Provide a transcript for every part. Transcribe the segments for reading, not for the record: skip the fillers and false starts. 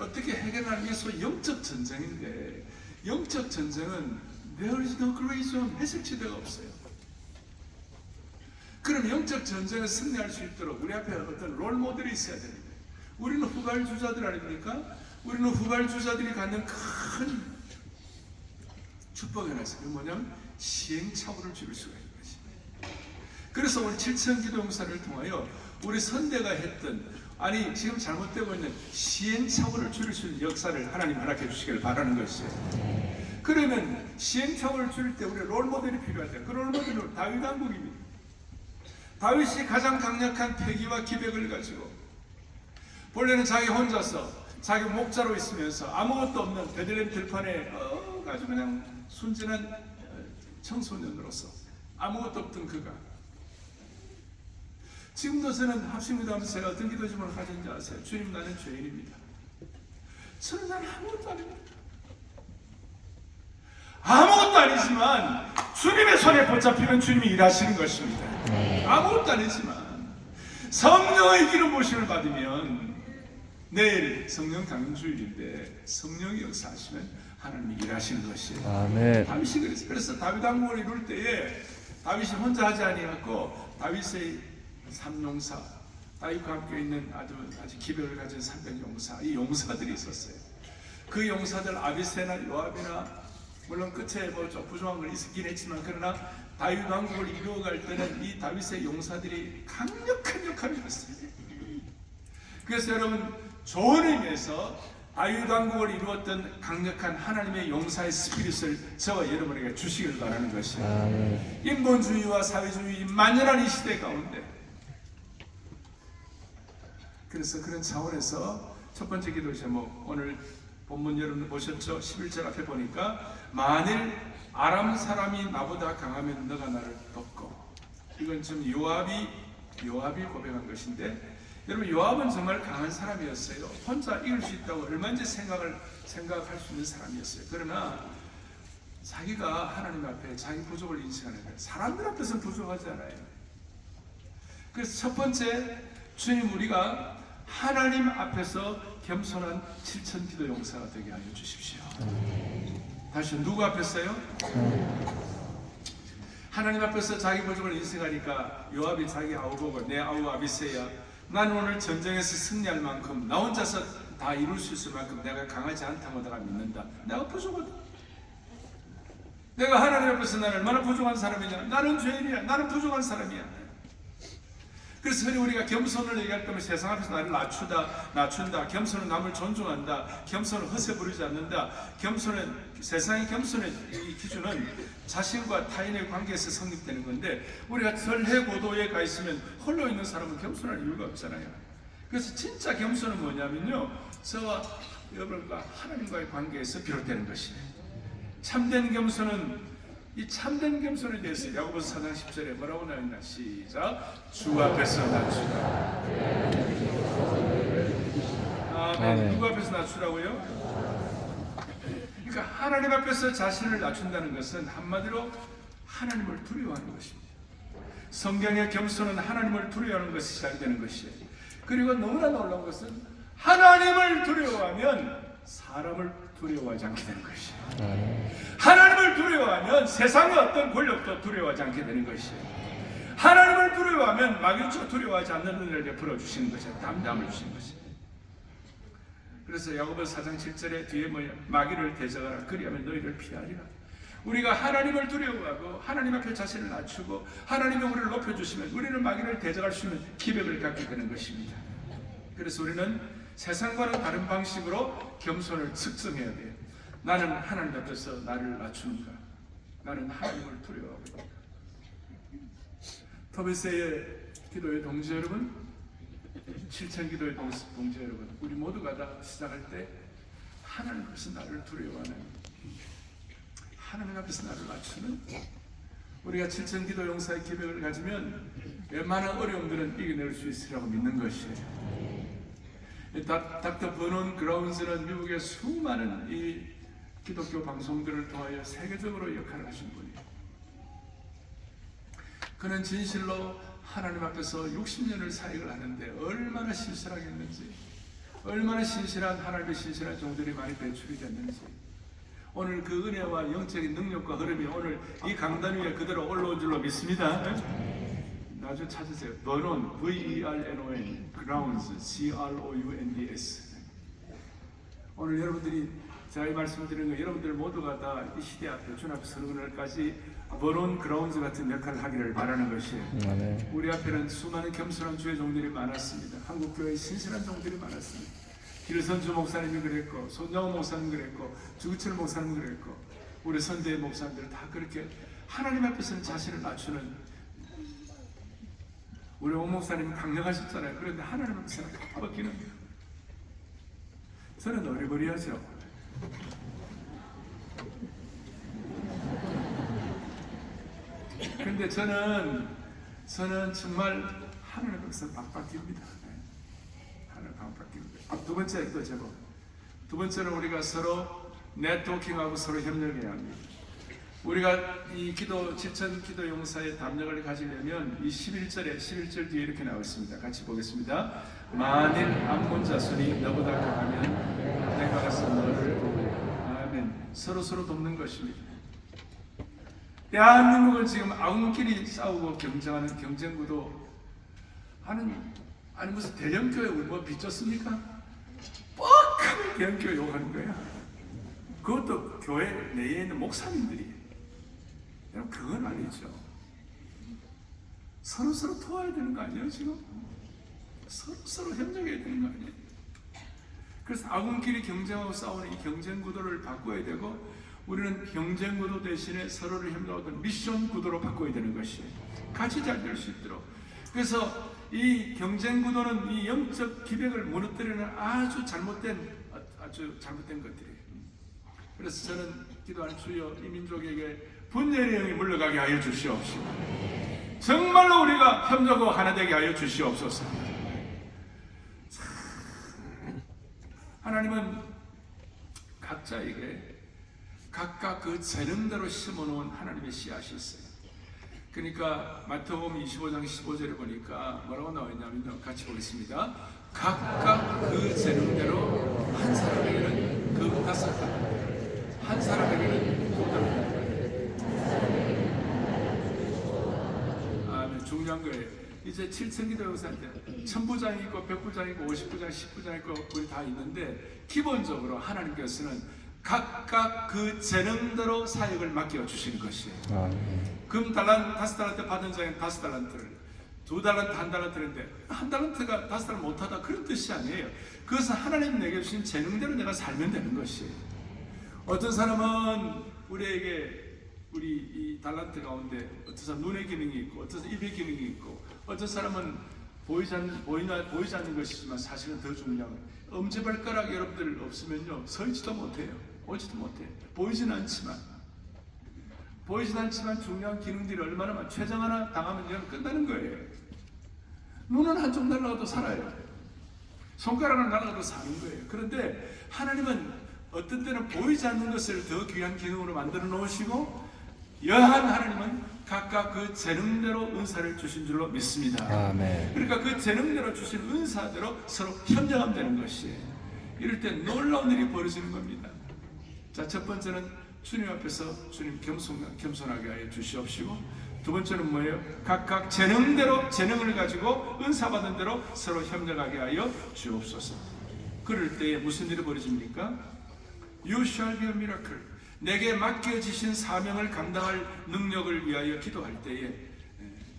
어떻게 해결하기 위해서 영적 전쟁인데, 영적 전쟁은 there is no gray zone, 해석지대가 없어요. 그럼 영적 전쟁을 승리할 수 있도록 우리 앞에 어떤 롤 모델이 있어야 되는데, 우리는 후발주자들 아닙니까? 우리는 후발주자들이 갖는 큰 축복이 하나 있어요. 그게 뭐냐면 시행착오를 줄일 수가 있는 것입니다. 그래서 오늘 7천 기도용사를 통하여 우리 선대가 했던, 아니 지금 잘못되고 있는 시행착오를 줄일 수 있는 역사를 하나님 허락해 주시기를 바라는 것이에요. 그러면 시행착오를 줄일 때 우리 롤모델이 필요하다. 그 롤모델은 다윗 왕국입니다. 다윗이 가장 강력한 패기와 기백을 가지고, 본래는 자기 혼자서 자기 목자로 있으면서 아무것도 없는 베들레헴 들판에 아주 그냥 순진한 청소년으로서 아무것도 없던 그가, 지금도 저는 합심기도 하면서 제가 어떤 기도 제목을 가졌는지 아세요? 주님, 나는 죄인입니다. 저는 나는 아무것도 아닙니다. 아무것도 아니지만 주님의 손에 붙잡히면 주님이 일하시는 것입니다. 아무것도 아니지만 성령의 기름 부으심을 받으면, 내일 성령 강림주일인데 성령이 역사하시면 하나님이 일하시는 것이에요. 아멘. 다윗이 그랬어요. 그래서 다윗 왕국을 이룰 때에 다윗이 혼자 하지 아니하고 다윗의 삼용사, 다윗과 함께 있는 아주 기별을 가진 300용사, 이 용사들이 있었어요. 그 용사들 아비새나 요압이나, 물론 끝에 좀 부족한 건 있긴 했지만, 그러나 다윗 왕국을 이루어갈 때는 이 다윗의 용사들이 강력한 역할을 했습니다. 그래서 여러분, 좋은 의미에서 다윗 왕국을 이루었던 강력한 하나님의 용사의 스피릿을 저와 여러분에게 주시기를 바라는 것이에요. 인본주의와 사회주의 만연한 이 시대 가운데, 그래서 그런 차원에서 첫 번째 기도 제목, 오늘 본문 여러분 보셨죠? 11절 앞에 보니까 만일 아람 사람이 나보다 강하면 너가 나를 돕고, 이건 지금 요압이 고백한 것인데, 여러분 요압은 정말 강한 사람이었어요. 혼자 이길 수 있다고 얼마든지 생각할 수 있는 사람이었어요. 그러나 자기가 하나님 앞에 자기 부족을 인식하는 거예요. 사람들 앞에서는 부족하지 않아요. 그래서 첫 번째, 주님, 우리가 하나님 앞에서 겸손한 7천 기도 용사가 되게 하여 주십시오. 다시 누구 앞에서요? 하나님 앞에서 자기 부족을 인식하니까 요압이 자기 아우 보고, 내 아우 아비새야, 나는 오늘 전쟁에서 승리할 만큼, 나 혼자서 다 이룰 수 있을 만큼 내가 강하지 않다고 내가 믿는다. 내가 부족하다. 내가 하나님 앞에서 나는 얼마나 부족한 사람이냐. 나는 죄인이야. 나는 부족한 사람이야. 그래서 흔히 우리가 겸손을 얘기할 때면 세상 앞에서 나를 낮춘다. 겸손은 남을 존중한다. 겸손은 허세 부리지 않는다. 세상의 겸손의 이 기준은 자신과 타인의 관계에서 성립되는 건데, 우리가 설해고도에 가 있으면 홀로 있는 사람은 겸손할 이유가 없잖아요. 그래서 진짜 겸손은 뭐냐면요, 저와 여러분과 하나님과의 관계에서 비롯되는 것이에요. 참된 겸손은, 이 참된 겸손에 대해서 야고보서 4장 10절에 뭐라고 나있나? 시작. 주 앞에서 낮추라. 아멘. 누구 앞에서 낮추라고요? 그러니까 하나님 앞에서 자신을 낮춘다는 것은 한마디로 하나님을 두려워하는 것입니다. 성경의 겸손은 하나님을 두려워하는 것이 시작되는 것이에요. 그리고 너무나 놀라운 것은 하나님을 두려워하면 사람을 두려워하지 않게 되는 것이에요. 하나님을 두려워하면 세상의 어떤 권력도 두려워하지 않게 되는 것이에요. 하나님을 두려워하면 마귀조차 두려워하지 않는 은혜를 베풀어 주시는 것이에요. 담담을 주시는 것이에요. 그래서 야고보서 4장 7절에 뒤에 마귀를 대적하라, 그리하면 너희를 피하리라. 우리가 하나님을 두려워하고 하나님 앞에 자신을 낮추고 하나님이 우리를 높여주시면 우리는 마귀를 대적할 수 있는 기백을 갖게 되는 것입니다. 그래서 우리는 세상과는 다른 방식으로 겸손을 측정해야 돼요. 나는 하나님 앞에서 나를 낮추는가? 나는 하나님을 두려워하고 있는가? 토베스의 기도의 동지 여러분, 7천 기도의 동지 여러분, 우리 모두가 다 시작할 때 하나님 앞에서 나를 두려워하는, 하나님 앞에서 나를 낮추는, 우리가 7천 기도 용사의 기백을 가지면 웬만한 어려움들은 이겨낼 수 있으리라고 믿는 것이에요. 닥터 버논 그라운스는 미국의 수많은 이 기독교 방송들을 통하여 세계적으로 역할을 하신 분이에요. 그는 진실로 하나님 앞에서 60년을 사역을 하는데 얼마나 실수를 했는지, 얼마나 신실한 하나님의 신실한 종들이 많이 배출이 됐는지, 오늘 그 은혜와 영적인 능력과 흐름이 오늘 이 강단 위에 그대로 올라온 줄로 믿습니다. 나중에 찾으세요. 버논, V-E-R-N-O-N, Grounds, G-R-O-U-N-D-S. 오늘 여러분들이 제가 이 말씀을 드리는 거, 여러분들 모두가 다 이 시대 앞에 주 앞에 서는 날까지 버논 그라운드 같은 역할을 하기를 바라는 것이에요. 우리 앞에는 수많은 겸손한 주의 종들이 많았습니다. 한국교회의 신실한 종들이 많았습니다. 길선주 목사님이 그랬고, 손정호 목사님 그랬고, 주구철 목사님 그랬고, 우리 선대의 목사님들 다 그렇게 하나님 앞에서는 자신을 낮추는, 우리 오 목사님이 강력하셨잖아요. 그런데 하나님 앞에서는 꺾이는 거예요. 저는 어리버리하죠. 근데 저는 정말 하나님 앞에서 박박입니다. 하나님 박박입니다. 두 번째 또 제법. 두 번째는 우리가 서로 네트워킹하고 서로 협력해야 합니다. 우리가 이 기도 지천 기도 용사의 담력을 가지려면 이 11절 뒤에 이렇게 나와 있습니다. 같이 보겠습니다. 만일 암몬 자손이 너보다 강하면 내가 가서 너를 돕고. 아멘. 서로 돕는 것입니다. 대한민국은 지금 아웅끼리 싸우고 경쟁하는 경쟁구도 아니 무슨 대형교회 우리 뭐 빚졌습니까? 뻑하면 대형교회 욕하는 거야. 그것도 교회 내에 있는 목사님들이. 여러분 그건 아니죠. 서로 도와야 되는 거 아니에요 지금? 서로 협력해야 되는 거 아니에요? 그래서 아군끼리 경쟁하고 싸우는 이 경쟁 구도를 바꿔야 되고, 우리는 경쟁 구도 대신에 서로를 협력하던 미션 구도로 바꿔야 되는 것이에요. 같이 잘 될 수 있도록. 그래서 이 경쟁 구도는 이 영적 기백을 무너뜨리는 아주 잘못된 것들이에요. 그래서 저는 기도하는 주여 이 민족에게 분열의 영이 물러가게 하여 주시옵시고, 정말로 우리가 협력하고 하나 되게 하여 주시옵소서. 하나님은 각자에게 각각 그 재능대로 심어놓은 하나님의 씨앗이 있어요. 그러니까 마태복음 25장 15절에 보니까 뭐라고 나와 있냐면, 같이 보겠습니다. 각각 그 재능대로 한 사람에게는 그 5달란트, 한 사람에게는 2달란트. 중요한 거예요. 이제 7천 기도 용사인데 1000부장이 있고 100부장이 있고 50부장, 10부장 있고 우리 다 있는데, 기본적으로 하나님께서는 각각 그 재능대로 사역을 맡겨 주시는 것이에요. 금 5달란트 받은 자에는 5달란트를, 2달란트, 1달란트인데 1달란트가 5달란트 못하다 그런 뜻이 아니에요. 그것은 하나님 내게 주신 재능대로 내가 살면 되는 것이에요. 어떤 사람은 우리에게 우리 이 달란트 가운데 어떤 사람 눈의 기능이 있고, 어떤 사람 입의 기능이 있고, 어떤 사람은 보이지 않는 것이지만 사실은 더 중요한 거예요. 엄지발가락 여러분들 없으면요 서있지도 못해요. 오지도 못해요. 보이진 않지만 중요한 기능들이 얼마나 많아. 췌장 하나 당하면 여러분 끝나는 거예요. 눈은 한쪽 날아가도 살아요. 손가락은 날아가도 사는 거예요. 그런데 하나님은 어떤 때는 보이지 않는 것을 더 귀한 기능으로 만들어 놓으시고, 여한 하나님은 각각 그 재능대로 은사를 주신 줄로 믿습니다. 아멘. 그러니까 그 재능대로 주신 은사대로 서로 협력하면 되는 것이에요. 이럴 때 놀라운 일이 벌어지는 겁니다. 자, 첫 번째는 주님 앞에서 주님 겸손하게 하여 주시옵시고, 두 번째는 뭐예요? 각각 재능대로 재능을 가지고 은사 받은 대로 서로 협력하게 하여 주옵소서. 그럴 때에 무슨 일이 벌어집니까? You shall be a miracle. 내게 맡겨지신 사명을 감당할 능력을 위하여 기도할 때에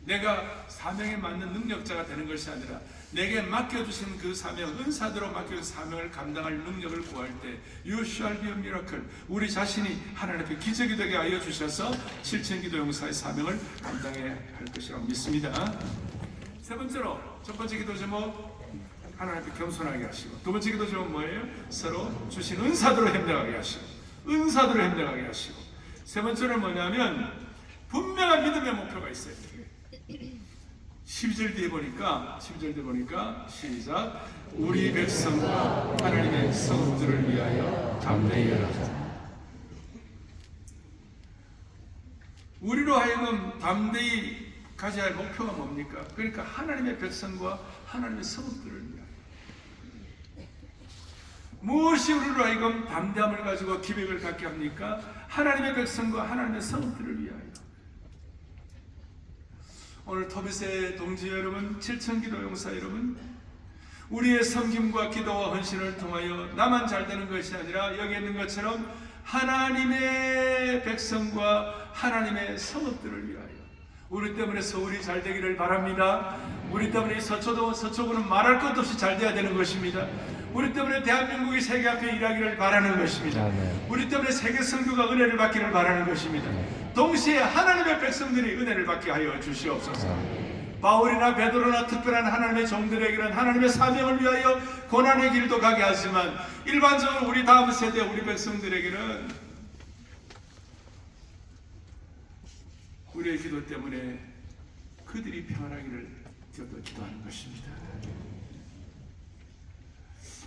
내가 사명에 맞는 능력자가 되는 것이 아니라 내게 맡겨주신 그 사명, 은사대로 맡겨진 사명을 감당할 능력을 구할 때 You shall be a miracle. 우리 자신이 하나님 앞에 기적이 되게 하여 주셔서 7천 기도 용사의 사명을 감당해야 할 것이라고 믿습니다. 세 번째로, 첫 번째 기도 제목 하나님 앞에 겸손하게 하시고, 두 번째 기도 제목 뭐예요? 서로 주신 은사대로 협력하게 하시고, 은사대로 협력하게 하시고, 세 번째는 뭐냐면 분명한 믿음의 목표가 있어요. 12절 뒤에 보니까 시작. 우리 백성과 하나님의 성도들을 위하여 담대히 하자. 우리로 하여금 담대히 가져야 할 목표가 뭡니까? 그러니까 하나님의 백성과 하나님의 성도들을 위하여. 무엇이 우리로 하여금 담대함을 가지고 기백을 갖게 합니까? 하나님의 백성과 하나님의 성들을 위하여. 오늘 토비세 동지 여러분, 7,000기도 용사 여러분, 우리의 섬김과 기도와 헌신을 통하여 나만 잘 되는 것이 아니라 여기 있는 것처럼 하나님의 백성과 하나님의 성읍들을 위하여, 우리 때문에 서울이 잘 되기를 바랍니다. 우리 때문에 서초구는 말할 것도 없이 잘 돼야 되는 것입니다. 우리 때문에 대한민국이 세계 앞에 일하기를 바라는 것입니다. 우리 때문에 세계 선교가 은혜를 받기를 바라는 것입니다. 동시에 하나님의 백성들이 은혜를 받게 하여 주시옵소서. 바울이나 베드로나 특별한 하나님의 종들에게는 하나님의 사명을 위하여 고난의 길도 가게 하지만, 일반적으로 우리 다음 세대 우리 백성들에게는 우리의 기도 때문에 그들이 평안하기를 기도하는 것입니다.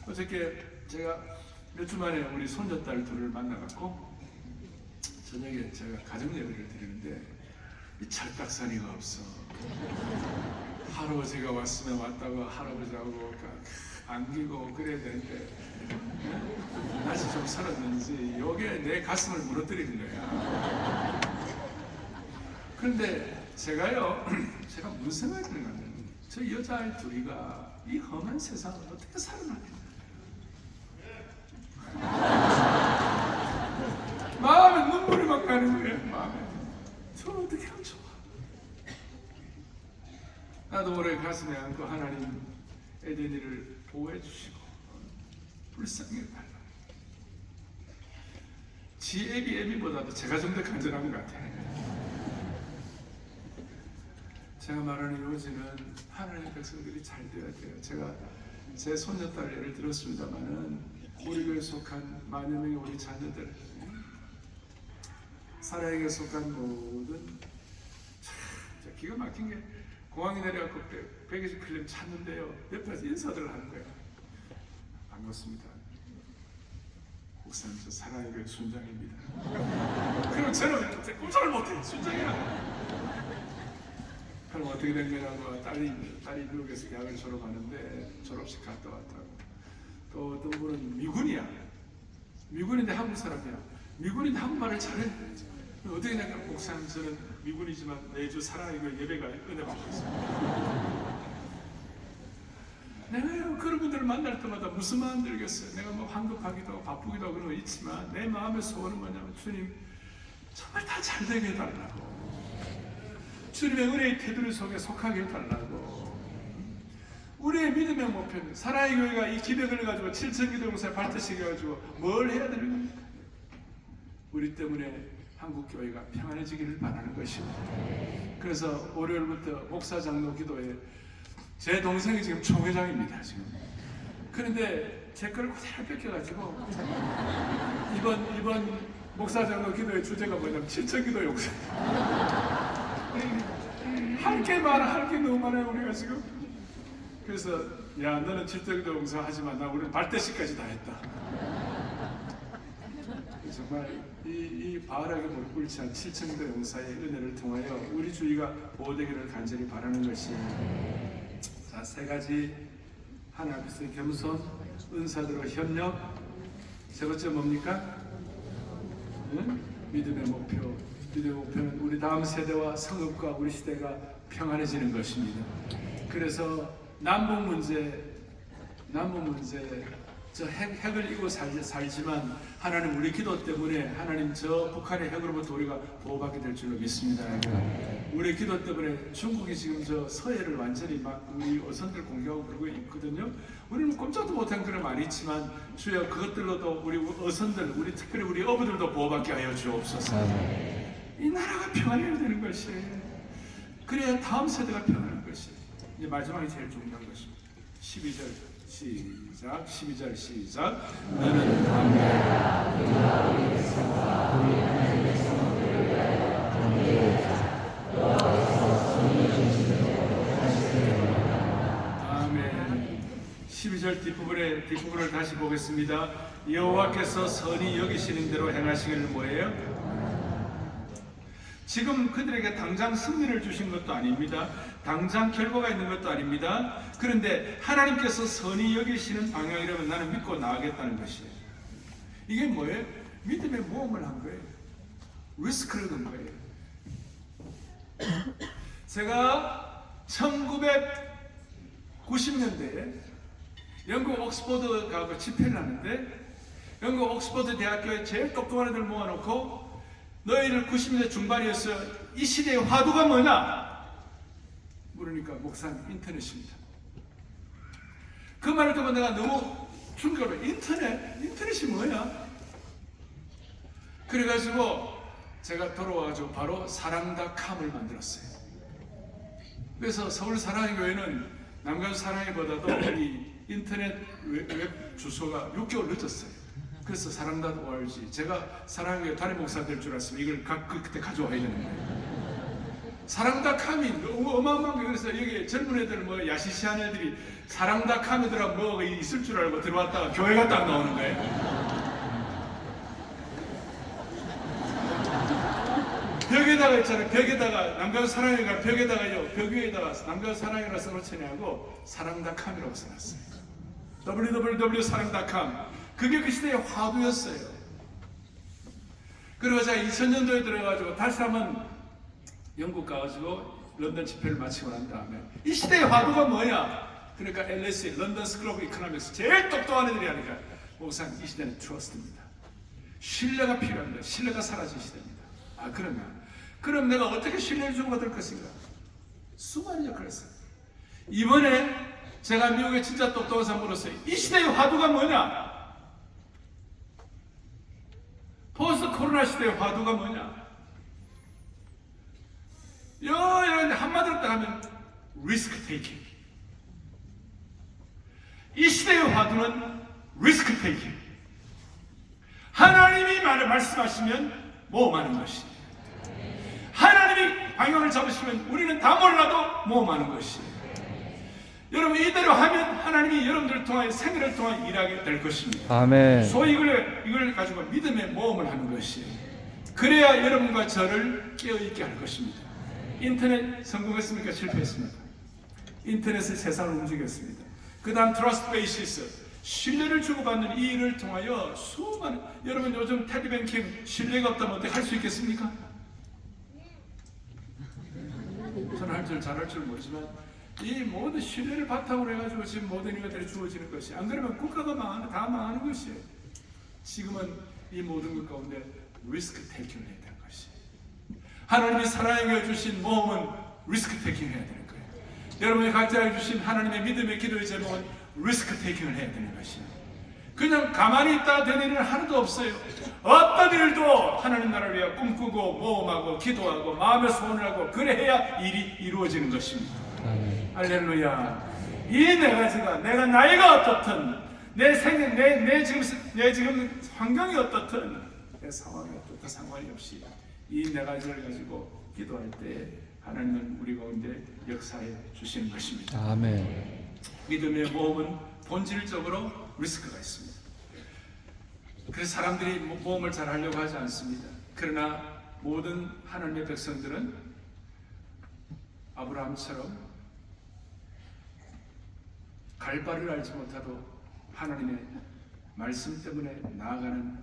어저께 제가 몇 주 만에 우리 손녀딸 둘을 만나갖고 저녁에 제가 가정 예배를 드리는데 이 철딱서니가 없어. 할아버지가 왔으면 왔다고 할아버지하고 안기고 그래야 되는데 다시 좀 살았는지 이게 내 가슴을 무너뜨리는 거야. 그런데 제가 무슨 생각이 드는가면, 저 여자아이 둘이가 이 험한 세상을 어떻게 살아나냐. 마음에 눈물이 막 가는 거예요. 마음에. 저 어떻게 하면 좋아. 나도 올해 가슴에 안고 하나님 에덴이를 보호해 주시고 불쌍히 달라. 지 애비보다도 제가 좀 더 간절한 것 같아요. 제가 말하는 요지는 하나님의 백성들이 잘 되어야 돼요. 제가 제 손녀딸 예를 들었습니다마는 우리 교회에 속한 만여 명의 우리 자녀들, 사라에게 속한 모든, 참 기가 막힌 게, 공항에 내려가고 120필름 찾는데요, 옆에서 인사들을 하는 거예요. 반갑습니다. 목사님, 저 사라의 교회 순장입니다. 그럼 저는 꼼짝을 못해요. 순장이야. 그럼 어떻게 된 거냐고, 딸이 미국에서 대학을 졸업하는데 졸업식 갔다 왔다고. 또 어떤 분은 미군이야. 미군인데 한국 사람이야. 미군인데 한국말을 잘해. 어떻게 되냐, 목사님 저는 미군이지만 매주 사랑의 예배가 은혜 받고 있습니다. 내가요, 그런 분들을 만날 때마다 무슨 마음 들겠어요. 내가 뭐 황급하기도 하고 바쁘기도 하고 그런 거 있지만 내 마음의 소원은 뭐냐면, 주님 정말 다 잘 되게 해달라고, 주님의 은혜의 테두리 속에 속하게 해달라고. 우리의 믿음의 목표는 사랑의 교회가 이 기백을 가지고 7,000기도 용사에 발대시켜 가지고 뭘 해야 되는 겁니까? 우리 때문에 한국 교회가 평안해지기를 바라는 것입니다. 그래서 월요일부터 목사 장로 기도회, 제 동생이 지금 총회장입니다. 지금. 그런데 제 걸 그대로 뺏겨가지고 이번 목사 장로 기도회 주제가 뭐냐면 7,000기도 용사. 할 게 많아, 할 게 너무 많아요 우리가 지금. 그래서 야, 너는 7,000기도 용사 하지만 나 우리는 발대식까지 다 했다. 정말 이 바울에게 무릎 꿇지 않은 7,000기도 용사의 은혜를 통하여 우리 주위가 보호되기를 간절히 바라는 것이, 자, 세 가지. 하나 앞에서 겸손, 은사대로 협력, 세 번째 뭡니까? 응? 믿음의 목표. 믿음의 목표는 우리 다음 세대와 성읍과 우리 시대가 평안해지는 것입니다. 그래서 남북 문제 저 핵을 이고 살지만 하나님 우리 기도 때문에 하나님 저 북한의 핵으로부터 우리가 보호받게 될 줄로 믿습니다. 우리 기도 때문에 중국이 지금 저 서해를 완전히 막 우리 어선들 공격하고 그러고 있거든요. 우리는 꼼짝도 못한 그런 말이 있지만 주여 그것들로도 우리 어선들, 우리 특별히 우리 어부들도 보호받게 하여 주옵소서. 이 나라가 평안해야 되는 것이, 그래야 다음 세대가 평안한 것이. 이제 마지막이 제일 중요한 것입니다. 12절 시작. 12절 시작. 너는 담대하라. 그가 우리 백성과 우리 하나님의 백성들을 위하여 경배하자. 여호와께서 선을 주시는 하시리로다. 아멘. 12절 뒷부분을 다시 보겠습니다. 여호와께서 선히 여기시는 대로 행하시기를 뭐예요? 지금 그들에게 당장 승리를 주신 것도 아닙니다. 당장 결과가 있는 것도 아닙니다. 그런데 하나님께서 선히 여기시는 방향이라면 나는 믿고 나아가겠다는 것이에요. 이게 뭐예요? 믿음의 모험을 한 거예요. 리스크를 건 거예요. 제가 1990년대에 영국 옥스퍼드 가고 집회를 하는데 영국 옥스퍼드 대학교에 제일 똑똑한 애들 모아놓고 너희들 90년대 중반이었어. 이 시대의 화두가 뭐냐? 물으니까 목사님 인터넷입니다. 그 말을 듣고 내가 너무 충격을 받아요. 인터넷이 뭐야? 그래가지고 제가 돌아와가지고 바로 사랑닷컴을 만들었어요. 그래서 서울 사랑의 교회는 남가주 사랑의보다도 이 인터넷 웹 주소가 6개월 늦었어요. 그래서 사랑.org, 제가 사랑의 교회 담임 목사 될 줄 알았으면 이걸 그때 가져와야 되는 거예요. 사랑닷컴이 너무 어마어마한 거예요. 그래서 여기 젊은 애들 뭐 야시시한 애들이 사랑닷컴이더라 뭐 있을 줄 알고 들어왔다가 교회가 딱 나오는 거예요. 벽에다가 있잖아요. 벽에다가 남가주 사랑회가 벽에다가요. 벽 위에다가 남가주 사랑회라 써놓지 하고 사랑닷컴이라고 써놨어요. www.사랑.com. 그게 그 시대의 화두였어요. 그리고 제가 2000년도에 들어가지고 다시 한번 영국 가가지고 런던 집회를 마치고 난 다음에 이 시대의 화두가 뭐야? 그러니까 LSE, 런던 스쿨 오브 이코노믹스 제일 똑똑한 애들이 하니까 목사님 이 시대는 트러스트입니다. 신뢰가 필요합니다. 신뢰가 사라진 시대입니다. 아 그럼 내가 어떻게 신뢰를 주고받을 것인가? 수많은 역할을 했어요. 이번에 제가 미국의 진짜 똑똑한 사람 물었어요. 이 시대의 화두가 뭐냐? 포스트 코로나 시대의 화두가 뭐냐? 이런 한마디로 딱 하면 리스크 테이킹. 이 시대의 화두는 리스크 테이킹. 하나님이 말씀하시면 모험하는 것이. 하나님이 방향을 잡으시면 우리는 다 몰라도 모험하는 것이. 여러분 이대로 하면 하나님이 여러분들을 통하여 생애를 통하여 일하게 될 것입니다. 아멘. 소위 이걸 가지고 믿음의 모험을 하는 것이. 그래야 여러분과 저를 깨어있게 할 것입니다. 인터넷 성공했습니까? 실패했습니까? 인터넷의 세상을 움직였습니다. 그 다음 트러스트 베이시스, 신뢰를 주고받는 이 일을 통하여 수많은, 여러분 요즘 테디뱅킹 신뢰가 없다면 어떻게 할 수 있겠습니까? 저는 잘할 줄 모르지만 이 모든 신뢰를 바탕으로 해가지고 지금 모든 것들이 주어지는 것이, 안 그러면 국가가 다 망하는 것이에요. 지금은 이 모든 것 가운데 리스크 테이킹을 해야 되는 것이. 하나님이 사랑해 주신 모험은 리스크 테이킹 해야 되는 거예요. 여러분이 각자 주신 하나님의 믿음의 기도의 제목은 리스크 테이킹을 해야 되는 것이에요. 그냥 가만히 있다 된 일은 하나도 없어요. 어떤 일도 하나님 나라를 위해 꿈꾸고 모험하고 기도하고 마음의 소원을 하고 그래야 일이 이루어지는 것입니다. 할렐루야. 이 네 가지가, 내가 나이가 어떻든 내 생애, 내 지금 환경이 어떻든 내 상황이 어떻든 상관이 없이 이 네 가지를 가지고 기도할 때 하나님은 우리 가운데 역사해 주시는 것입니다. 아멘. 믿음의 모험은 본질적으로 리스크가 있습니다. 그래서 사람들이 모험을 잘 하려고 하지 않습니다. 그러나 모든 하나님의 백성들은 아브라함처럼 갈 바를 알지 못하도 하나님의 말씀 때문에 나아가는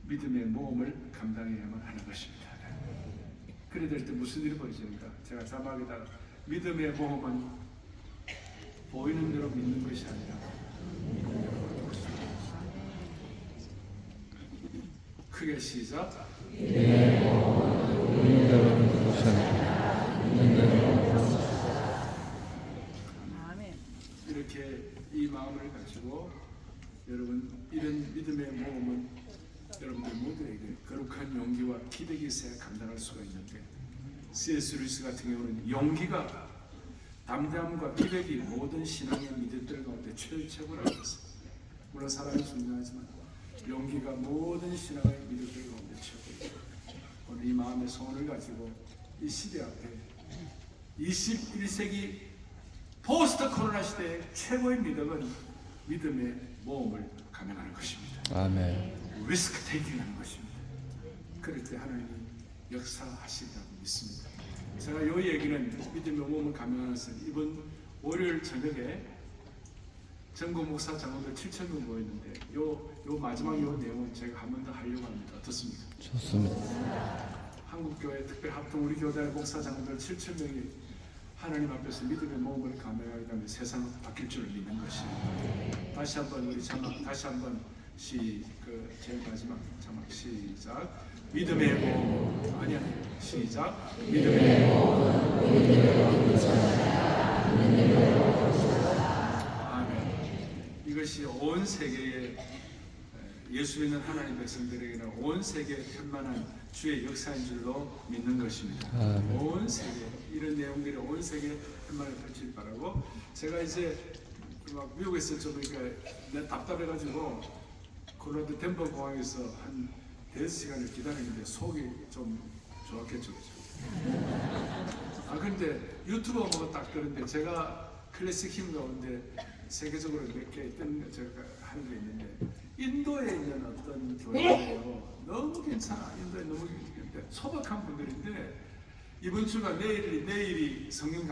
믿음의 모험을 감당해야만 하는 것입니다. 그래 될 때 무슨 일이 벌어지는가? 제가 자막에다가 믿음의 모험은 보이는 대로 믿는 것이 아니라 크게 시작. 믿음의 모험은 보이는 대로 믿는 것이 아니라 이렇게 이 마음을 가지고 여러분, 이런 믿음의 모험은 여러분들 모두에게 거룩한 용기와 기대기 있어야 감당할 수가 있는데, C.S. 루이스 같은 경우는 용기가 담대함과 기백이 모든 신앙의 믿음들 가운데 최고라고 했어요. 물론 사람이 중요하지만 용기가 모든 신앙의 믿음들 가운데 최고예요. 오늘 이 마음의 소원을 가지고 이 시대 앞에 21세기 포스트 코로나 시대의 최고의 믿음은 믿음의 모험을 감행하는 것입니다. 아멘. 리스크 테이킹하는 것입니다. 그럴 때 하나님이 역사하시리라고 믿습니다. 제가 이 얘기는 믿음의 몸을 감명하면서 이번 월요일 저녁에 전국 목사 장로들 7,000명 모였는데 요 마지막 요 내용은 제가 한 번 더 하려고 합니다. 어떻습니까? 좋습니다. 한국교회 특별 합동 우리 교회 목사 장로들 7,000명이 하나님 앞에서 믿음의 몸을 감명하게 되면 세상은 바뀔 줄을 믿는 것이에요. 다시 한번 우리 자막 다시 한번 제일 마지막 자막 시작. 믿음의 몸 아니야 시작. 믿음의 몸 아멘. 이것이 온 세계에 예수 믿는 하나님 백성들에게는 온 세계에 편만한 주의 역사인 줄로 믿는 것입니다. 온 세계 이런 내용들이 온 세계에 편만을 펼칠 바라고 제가 이제 막 미국에서 좀 그러니까 답답해가지고 콜로라도 덴버 공항에서 한 5시간을 기다렸는데 속이 좀 좋았겠죠, 그죠? 근데 유튜버 보고 딱 뜨는데 제가 클래식 힘 가운데 세계적으로 몇 개 있던 제가 하는 게 있는데 인도에 있는 어떤 교회예요. 너무 괜찮아. 인도에 너무 괜찮은데 소박한 분들인데 이번 주가 내일이 성경